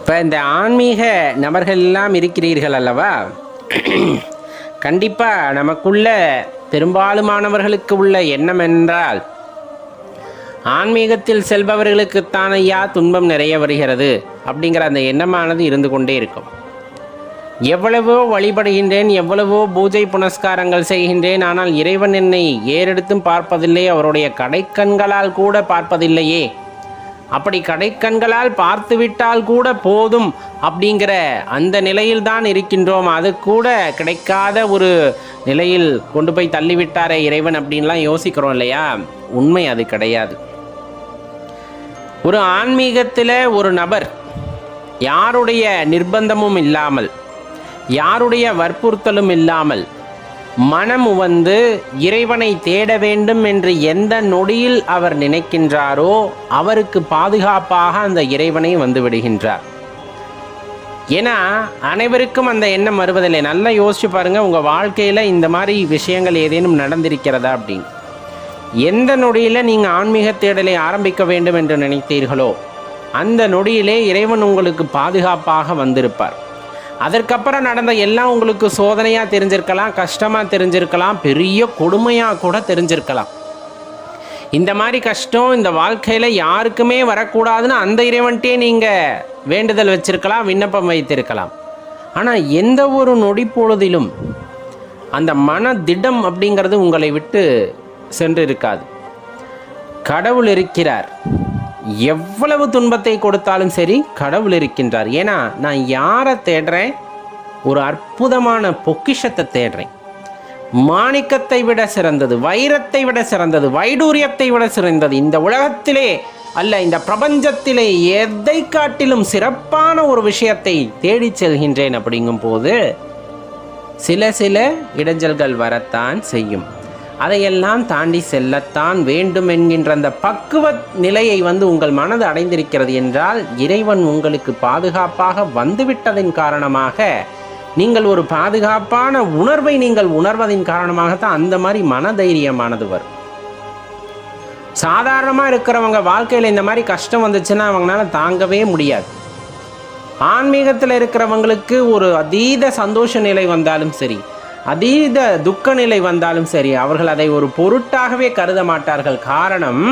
இப்போ இந்த ஆன்மீக நபர்கள் எல்லாம் இருக்கிறீர்கள் அல்லவா, கண்டிப்பாக நமக்குள்ள பெரும்பாலுமானவர்களுக்கு உள்ள எண்ணம் என்றால், ஆன்மீகத்தில் செல்பவர்களுக்குத்தான் ஐயா துன்பம் நிறைய வருகிறது அப்படிங்கிற அந்த எண்ணமானது இருந்து கொண்டே இருக்கும். எவ்வளவோ வழிபடுகின்றேன், எவ்வளவோ பூஜை புனஸ்காரங்கள் செய்கின்றேன், ஆனால் இறைவன் என்னை ஏறெடுத்தும் பார்ப்பதில்லை, அவருடைய கடைக்கண்களால் கூட பார்ப்பதில்லையே, அப்படி கடைக்கண்களால் பார்த்துவிட்டால் கூட போதும் அப்படிங்கிற அந்த நிலையில்தான் இருக்கின்றோம். அது கூட கிடைக்காத ஒரு நிலையில் கொண்டு போய் தள்ளிவிட்டாரே இறைவன் அப்படின்லாம் யோசிக்கிறோம் இல்லையா? உண்மை அது கிடையாது. ஒரு ஆன்மீகத்தில் ஒரு நபர் யாருடைய நிர்பந்தமும் இல்லாமல், யாருடைய வற்புறுத்தலும் இல்லாமல் மனம் வந்து இறைவனை தேட வேண்டும் என்று எந்த நொடியில் அவர் நினைக்கின்றாரோ அவருக்கு பாதுகாப்பாக அந்த இறைவனை வந்து விடுகின்றார். ஏன்னா அனைவருக்கும் அந்த எண்ணம் வருவதில்லை. நல்லா யோசிச்சு பாருங்கள், உங்கள் வாழ்க்கையில் இந்த மாதிரி விஷயங்கள் ஏதேனும் நடந்திருக்கிறதா அப்படின்னு. எந்த நொடியில் நீங்கள் ஆன்மீக தேடலை ஆரம்பிக்க வேண்டும் என்று நினைத்தீர்களோ அந்த நொடியிலே இறைவன் உங்களுக்கு பாதுகாப்பாக வந்திருப்பார். அதற்கப்புறம் நடந்த எல்லாம் உங்களுக்கு சோதனையாக தெரிஞ்சிருக்கலாம், கஷ்டமாக தெரிஞ்சிருக்கலாம், பெரிய கொடுமையாக கூட தெரிஞ்சிருக்கலாம். இந்த மாதிரி கஷ்டம் இந்த வாழ்க்கையில் யாருக்குமே வரக்கூடாதுன்னு அந்த இறைவன்ட்டே நீங்கள் வேண்டுதல் வச்சிருக்கலாம், விண்ணப்பம் வைத்திருக்கலாம். ஆனால் எந்த ஒரு நொடி பொழுதிலும் அந்த மன திடம் அப்படிங்கிறது உங்களை விட்டு சென்று இருக்காது. கடவுள் இருக்கிறார். எவ்வளவு துன்பத்தை கொடுத்தாலும் சரி கடவுள் இருக்கின்றார். ஏன்னா நான் யாரை தேடுறேன்? ஒரு அற்புதமான பொக்கிஷத்தை தேடுறேன். மாணிக்கத்தை விட சிறந்தது, வைரத்தை விட சிறந்தது, வைடூரியத்தை விட சிறந்தது இந்த உலகத்திலே அல்ல, இந்த பிரபஞ்சத்திலே எதை காட்டிலும் சிறப்பான ஒரு விஷயத்தை தேடி செல்கின்றேன். அப்படிங்கும் போது சில இடைஞ்சல்கள் வரத்தான் செய்யும். அதையெல்லாம் தாண்டி செல்லத்தான் வேண்டும் என்கின்ற அந்த பக்குவ நிலையை உங்கள் மனது அடைந்திருக்கிறது என்றால், இறைவன் உங்களுக்கு பாதுகாப்பாக வந்துவிட்டதின் காரணமாக, நீங்கள் ஒரு பாதுகாப்பான உணர்வை நீங்கள் உணர்வதின் காரணமாகத்தான் அந்த மாதிரி மனதைரியமானது வரும். சாதாரணமாக இருக்கிறவங்க வாழ்க்கையில் இந்த மாதிரி கஷ்டம் வந்துச்சுன்னா அவங்களால தாங்கவே முடியாது. ஆன்மீகத்தில் இருக்கிறவங்களுக்கு ஒரு அதீத சந்தோஷ நிலை வந்தாலும் சரி, அதீத துக்க நிலை வந்தாலும் சரி, அவர்கள் அதை ஒரு பொருட்டாகவே கருத மாட்டார்கள். காரணம்,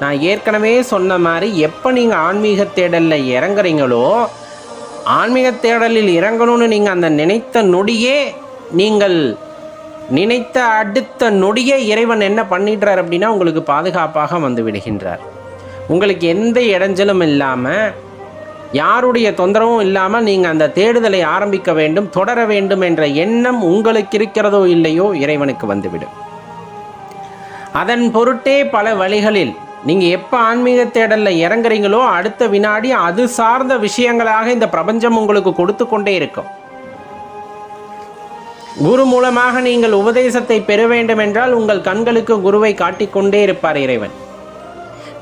நான் ஏற்கனவே சொன்ன மாதிரி, எப்போ நீங்கள் ஆன்மீக தேடலில் இறங்குறீங்களோ, ஆன்மீக தேடலில் இறங்கணும்னு நீங்கள் அந்த நினைத்த நொடியே, நீங்கள் நினைத்த அடுத்த நொடியே இறைவன் என்ன பண்ணிடுறார் அப்படின்னா உங்களுக்கு பாதுகாப்பாக வந்து விடுகின்றார். உங்களுக்கு எந்த இடைஞ்சலும் இல்லாமல், யாருடைய தொந்தரவும் இல்லாமல் நீங்கள் அந்த தேடுதலை ஆரம்பிக்க வேண்டும், தொடர வேண்டும் என்ற எண்ணம் உங்களுக்கு இருக்கிறதோ இல்லையோ இறைவனுக்கு வந்துவிடும். அதன் பொருட்டே பல வழிகளில் நீங்கள் எப்போ ஆன்மீக தேடலில் இறங்குறீங்களோ அடுத்த வினாடி அது சார்ந்த விஷயங்களாக இந்த பிரபஞ்சம் உங்களுக்கு கொடுத்து கொண்டே இருக்கும். குரு மூலமாக நீங்கள் உபதேசத்தை பெற வேண்டும் என்றால் உங்கள் கண்களுக்கு குருவை காட்டிக்கொண்டே இருப்பார் இறைவன்.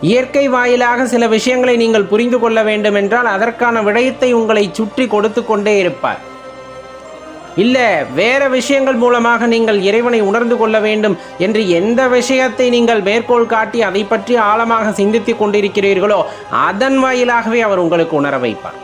இயற்கை வாயிலாக சில விஷயங்களை நீங்கள் புரிந்து கொள்ள வேண்டும் என்றால் அதற்கான விடயத்தை உங்களை சுற்றி கொடுத்து கொண்டே இருப்பார். இல்லை, வேற விஷயங்கள் மூலமாக நீங்கள் இறைவனை உணர்ந்து கொள்ள வேண்டும் என்று எந்த விஷயத்தை நீங்கள் மேற்கோள் காட்டி அதை பற்றி ஆழமாக சிந்தித்து கொண்டிருக்கிறீர்களோ அதன் வாயிலாகவே அவர் உங்களுக்கு உணர வைப்பார்.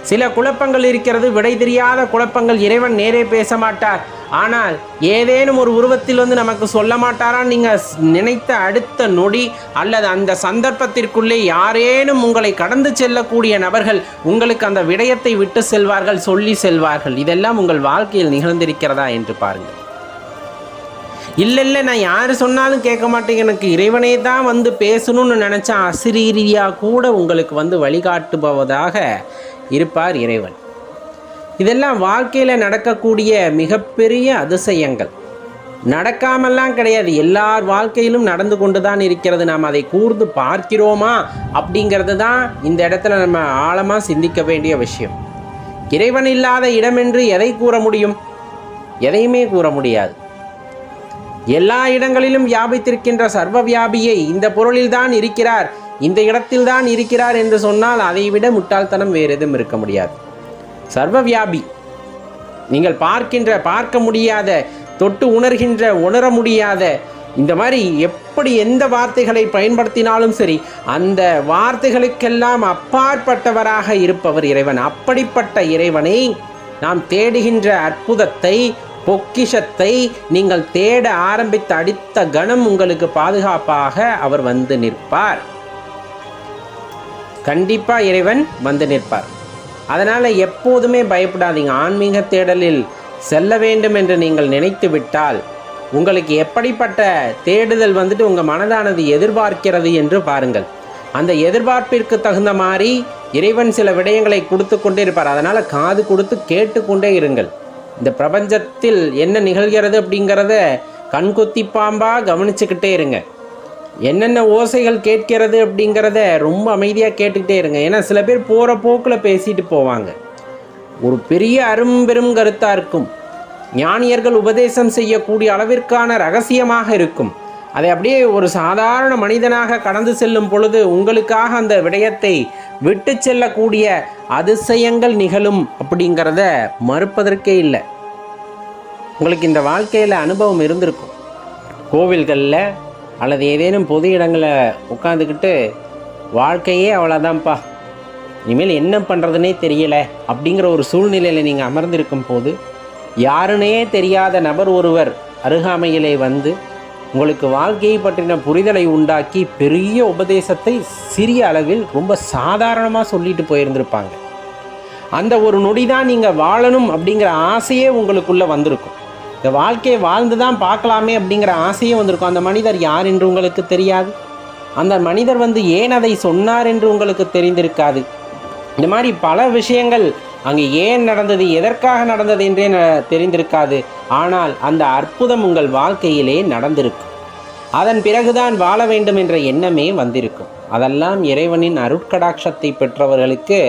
சில குழப்பங்கள் இருக்கிறது, விடை தெரியாத குழப்பங்கள். இறைவன் நேரே பேச மாட்டார், ஆனால் ஏதேனும் ஒரு உருவத்தில் நமக்கு சொல்ல மாட்டாரா? நீங்கள் நினைத்த அடுத்த நொடி அல்லது அந்த சந்தர்ப்பத்திற்குள்ளே யாரேனும் உங்களை கடந்து செல்லக்கூடிய நபர்கள் உங்களுக்கு அந்த விடயத்தை விட்டு செல்வார்கள், சொல்லி செல்வார்கள். இதெல்லாம் உங்கள் வாழ்க்கையில் நிகழ்ந்திருக்கிறதா என்று பாருங்கள். இல்லை, நான் யார் சொன்னாலும் கேட்க மாட்டேங்க, எனக்கு இறைவனே தான் பேசணும்னு நினச்சா அசிரீரியாக கூட உங்களுக்கு வழிகாட்டுபவதாக இருப்பார் இறைவன். இதெல்லாம் வாழ்க்கையில் நடக்கக்கூடிய மிகப்பெரிய அதிசயங்கள். நடக்காமல்லாம் கிடையாது, எல்லார் வாழ்க்கையிலும் நடந்து கொண்டு தான் இருக்கிறது. நாம் அதை கூர்ந்து பார்க்கிறோமா அப்படிங்கிறது தான் இந்த இடத்துல நம்ம ஆழமாக சிந்திக்க வேண்டிய விஷயம். இறைவன் இல்லாத இடமென்று எதை கூற முடியும்? எதையுமே கூற முடியாது. எல்லா இடங்களிலும் வியாபித்திருக்கின்ற சர்வ வியாபியை இந்த பொருளில்தான் இருக்கிறார், இந்த இடத்தில் தான் இருக்கிறார் என்று சொன்னால் அதை விட முட்டாள்தனம் வேறு எதுவும் இருக்க முடியாது. சர்வ வியாபி. நீங்கள் பார்க்க முடியாத, தொட்டு உணர்கின்ற, உணர முடியாத இந்த மாதிரி எப்படி எந்த வார்த்தைகளை பயன்படுத்தினாலும் சரி, அந்த வார்த்தைகளுக்கெல்லாம் அப்பாற்பட்டவராக இருப்பவர் இறைவன். அப்படிப்பட்ட இறைவனை நாம் தேடுகின்ற அற்புதத்தை, பொக்கிஷத்தை நீங்கள் தேட ஆரம்பித்த அடுத்த கணம் உங்களுக்கு பாதுகாப்பாக அவர் வந்து நிற்பார். கண்டிப்பா இறைவன் வந்து நிற்பார். அதனால எப்போதுமே பயப்படாதீங்க. ஆன்மீக தேடலில் செல்ல வேண்டும் என்று நீங்கள் நினைத்து விட்டால் உங்களுக்கு எப்படிப்பட்ட தேடுதல் வந்துட்டு உங்கள் மனதானது எதிர்பார்க்கிறது என்று பாருங்கள். அந்த எதிர்பார்ப்பிற்கு தகுந்த மாதிரி இறைவன் சில விடயங்களை கொடுத்து கொண்டே இருப்பார். அதனால் காது கொடுத்து கேட்டுக்கொண்டே இருங்கள். இந்த பிரபஞ்சத்தில் என்ன நிகழ்கிறது அப்படிங்கிறத கண்கொத்தி பாம்பாக கவனிச்சுக்கிட்டே இருங்க. என்னென்ன ஓசைகள் கேட்கிறது அப்படிங்கிறத ரொம்ப அமைதியாக கேட்டுக்கிட்டே இருங்க. ஏன்னா சில பேர் போகிற போக்கில் பேசிட்டு போவாங்க. ஒரு பெரிய அரும்பெரும் கருத்தாக இருக்கும். ஞானியர்கள் உபதேசம் செய்யக்கூடிய அளவிற்கான ரகசியமாக இருக்கும். அதை அப்படியே ஒரு சாதாரண மனிதனாக கடந்து செல்லும் பொழுது உங்களுக்காக அந்த விடயத்தை விட்டு செல்லக்கூடிய அதிசயங்கள் நிகழும் அப்படிங்கிறத மறுப்பதற்கே இல்லை. உங்களுக்கு இந்த வாழ்க்கையில் அனுபவம் இருந்திருக்கும். கோவில்களில் அல்லது ஏதேனும் பொது இடங்களில் உட்காந்துக்கிட்டு வாழ்க்கையே அவ்வளோதான்ப்பா, இனிமேல் என்ன பண்ணுறதுனே தெரியலை அப்படிங்கிற ஒரு சூழ்நிலையில் நீங்கள் அமர்ந்திருக்கும் போது யாருனே தெரியாத நபர் ஒருவர் அருகாமையிலே வந்து உங்களுக்கு வாழ்க்கையை பற்றின புரிதலை உண்டாக்கி பெரிய உபதேசத்தை சிறிய அளவில் ரொம்ப சாதாரணமாக சொல்லிட்டு போயிருந்திருப்பாங்க. அந்த ஒரு நொடி தான் நீங்கள் வாழணும் அப்படிங்கிற ஆசையே உங்களுக்குள்ளே வந்திருக்கும். இந்த வாழ்க்கையை வாழ்ந்து தான் பார்க்கலாமே அப்படிங்கிற ஆசையே வந்திருக்கும். அந்த மனிதர் யார் என்று உங்களுக்கு தெரியாது. அந்த மனிதர் வந்து ஏன் அதை சொன்னார் என்று உங்களுக்கு தெரிந்திருக்காது. இந்த மாதிரி பல விஷயங்கள் அங்கே ஏன் நடந்தது, எதற்காக நடந்தது என்றே தெரிந்திருக்காது. ஆனால் அந்த அற்புதம் உங்கள் வாழ்க்கையிலே நடந்திருக்கும். அதன் பிறகுதான் வாழ வேண்டும் என்ற எண்ணமே வந்திருக்கும். அதெல்லாம் இறைவனின் அருட்கடாட்சத்தை பெற்றவர்களுக்கு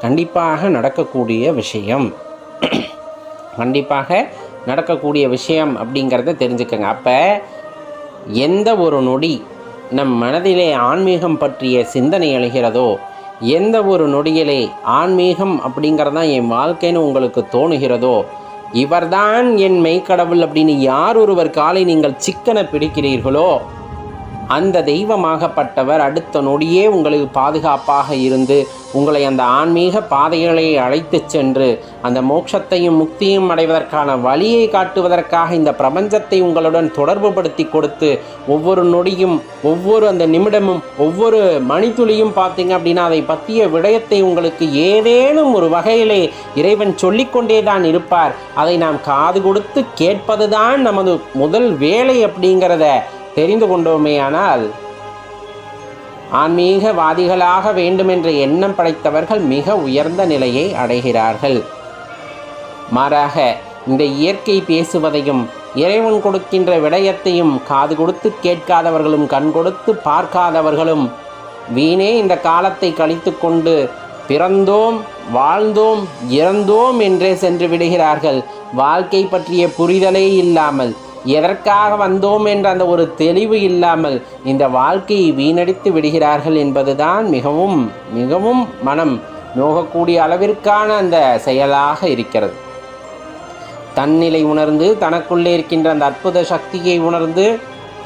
கண்டிப்பாக நடக்கக்கூடிய விஷயம். கண்டிப்பாக நடக்கக்கூடிய விஷயம் அப்படிங்கிறத தெரிஞ்சுக்கங்க. அப்போ எந்த ஒரு நொடி நம் மனதிலே ஆன்மீகம் பற்றிய சிந்தனை எழுகிறதோ, எந்த ஒரு நொடியிலே ஆன்மீகம் அப்படிங்கிறதான் என் வாழ்க்கைன்னு உங்களுக்கு தோணுகிறதோ, இவர்தான் என் மெய்க்கடவுள் அப்படின்னு யார் ஒருவர் காலை நீங்கள் சிக்கன பிடிக்கிறீர்களோ அந்த தெய்வமாகப்பட்டவர் அடுத்த நொடியே உங்களுக்கு பாதுகாப்பாக இருந்து உங்களை அந்த ஆன்மீக பாதைகளை அழைத்து சென்று அந்த மோட்சத்தையும் முக்தியும் அடைவதற்கான வழியை காட்டுவதற்காக இந்த பிரபஞ்சத்தை உங்களுடன் தொடர்பு படுத்தி கொடுத்து ஒவ்வொரு நொடியும், ஒவ்வொரு அந்த நிமிடமும், ஒவ்வொரு மணித்துளியும் பார்த்தீங்க அப்படின்னா அதை பற்றிய விடயத்தை உங்களுக்கு ஏதேனும் ஒரு வகையிலே இறைவன் சொல்லிக்கொண்டே தான் இருப்பார். அதை நாம் காது கொடுத்து கேட்பது தான் நமது முதல் வேலை அப்படிங்கிறத தெரிந்து கொண்டோமேயானால் ஆன்மீகவாதிகளாக வேண்டுமென்ற எண்ணம் படைத்தவர்கள் மிக உயர்ந்த நிலையை அடைகிறார்கள். மாறாக இந்த இயற்கை பேசுவதையும் இறைவன் கொடுக்கின்ற விடயத்தையும் காது கொடுத்து கேட்காதவர்களும் கண் கொடுத்து பார்க்காதவர்களும் வீணே இந்த காலத்தை கழித்து கொண்டு பிறந்தோம், வாழ்ந்தோம், இறந்தோம் என்றே சென்று விடுகிறார்கள். வாழ்க்கை பற்றிய புரிதலே இல்லாமல், எதற்காக வந்தோம் என்ற அந்த ஒரு தெளிவு இல்லாமல் இந்த வாழ்க்கையை வீணடித்து விடுகிறார்கள் என்பதுதான் மிகவும் மிகவும் மனம் நோகக்கூடிய அளவிற்கான அந்த செயலாக இருக்கிறது. தன்னிலை உணர்ந்து தனக்குள்ளே இருக்கின்ற அந்த அற்புத சக்தியை உணர்ந்து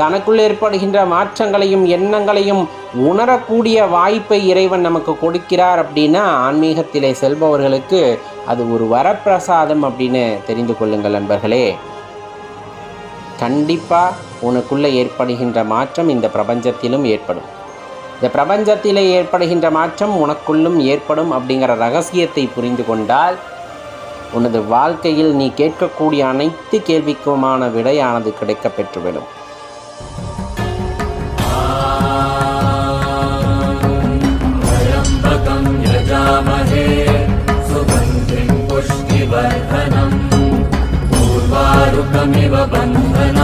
தனக்குள்ளே ஏற்படுகின்ற மாற்றங்களையும் எண்ணங்களையும் உணரக்கூடிய வாய்ப்பை இறைவன் நமக்கு கொடுக்கிறார் அப்படின்னா ஆன்மீகத்திலே செல்பவர்களுக்கு அது ஒரு வரப்பிரசாதம் அப்படின்னு தெரிந்து கொள்ளுங்கள் நண்பர்களே. கண்டிப்பாக உனக்குள்ளே ஏற்படுகின்ற மாற்றம் இந்த பிரபஞ்சத்திலும் ஏற்படும். இந்த பிரபஞ்சத்திலே ஏற்படுகின்ற மாற்றம் உனக்குள்ளும் ஏற்படும் அப்படிங்கிற ரகசியத்தை புரிந்து கொண்டால் உனது வாழ்க்கையில் நீ கேட்கக்கூடிய அனைத்து கேள்விக்குமான விடையானது கிடைக்க பெற்றுவிடும். पूर्वारुकमिव बन्धनम्